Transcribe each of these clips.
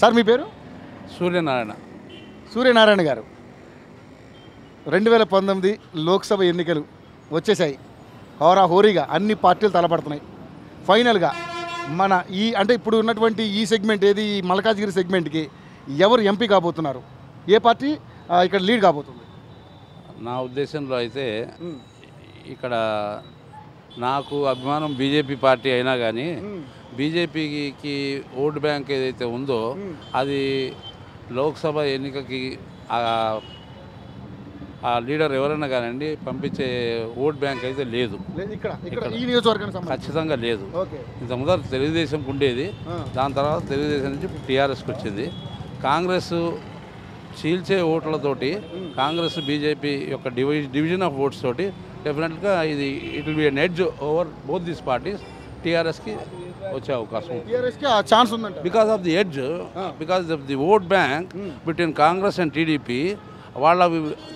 Sir మీ పేరు? సూర్యనారాయణ గారు. 2019 లోక్సభ ఎన్నికలు వచ్చేసాయి. హోరాహోరీగా అన్ని పార్టీలు తలపడుతున్నాయి. ఫైనల్గా మన అంటే ఇప్పుడు ఉన్నటువంటి ఈ సెగ్మెంట్ ఏది, ఈ మల్కాజ్గిరి సెగ్మెంట్కి ఎవరు ఎంపీ కాబోతున్నారు? ఏ పార్టీ ఇక్కడ లీడ్ కాబోతుంది? నా ఉద్దేశంలో అయితే ఇక్కడ నాకు అభిమానం బీజేపీ పార్టీ అయినా కానీ బీజేపీకి ఓటు బ్యాంక్ ఏదైతే ఉందో అది లోక్సభ ఎన్నికకి ఆ లీడర్ ఎవరైనా కానివ్వండి పంపించే ఓట్ బ్యాంక్ అయితే లేదు. ఖచ్చితంగా లేదు. ఇంత ముందర తెలుగుదేశంకి ఉండేది, దాని తర్వాత తెలుగుదేశం నుంచి టీఆర్ఎస్కి వచ్చింది. కాంగ్రెస్ చీల్చే ఓట్లతోటి కాంగ్రెస్ బీజేపీ యొక్క డివిజన్ ఆఫ్ ఓట్స్ తోటి డెఫినెట్గా ఇది it will be N edge over both these parties. టీఆర్ఎస్కి వచ్చే అవకాశం ఛాన్స్ ఉందండి because of the edge, because of the vote bank between Congress and TDP. వాళ్ళ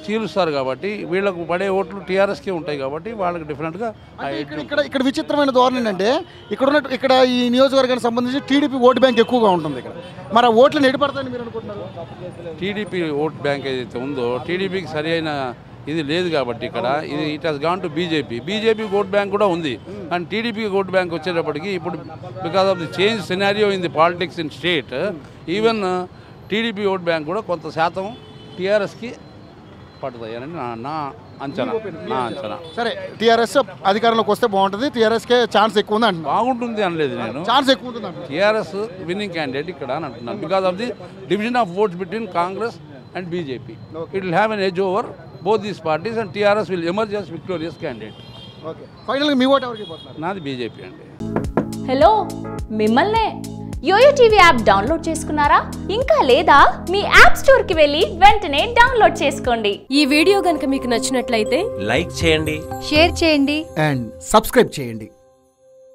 చీలుస్తారు కాబట్టి వీళ్ళకు పడే ఓట్లు టీఆర్ఎస్కే ఉంటాయి కాబట్టి వాళ్ళకి డిఫరెంట్గా. ఇక్కడ విచిత్రమైన ధోరణి ఏంటంటే ఇక్కడ ఈ నియోజకవర్గానికి సంబంధించి టీడీపీ ఓటు బ్యాంక్ ఎక్కువగా ఉంటుంది ఇక్కడ. మరి ఆ ఓట్లను ఎడిపడతాయని మీరు అనుకుంటున్నారు? టీడీపీ ఓట్ బ్యాంక్ ఏదైతే ఉందో టీడీపీకి సరి అయిన ఇది లేదు కాబట్టి ఇక్కడ ఇది it has gone to BJP vote bank కూడా ఉంది. అండ్ టీడీపీ ఓట్ బ్యాంక్ వచ్చేటప్పటికి ఇప్పుడు because of the change scenario in the politics in state, even TDP vote bank కూడా కొంత శాతం టీఆర్ఎస్కి పడుతాయని నా అంచనా. సరే, టీఆర్ఎస్ అధికారంలోకి వస్తే బాగుంటుంది, టీఆర్ఎస్కే ఛాన్స్ ఎక్కువ ఉంది అంటే బాగుంటుంది అనలేదు నేను. ఛాన్స్ ఎక్కువ ఉంటుంది అంటే టీఆర్ఎస్ విన్నింగ్ క్యాండిడేట్ ఇక్కడ అని అంటున్నాను. Because of the division of votes between Congress and BJP it will have an edge over both these parties and TRS will emerge as victorious candidate. Okay. Finally, me vote ఎవరికి పోతున్నారు? నాది BJP అండి. Hello, మిమ్మల్నే yo-yo TV app download చేసుకున్నారా? ఇంకా లేదా? మీ app store కి వెళ్ళి వెంటనే డౌన్లోడ్ చేసుకోండి. ఈ వీడియో గనుక మీకు నచ్చినట్లయితే లైక్ చేయండి, షేర్ చేయండి అండ్ సబ్స్క్రైబ్ చేయండి.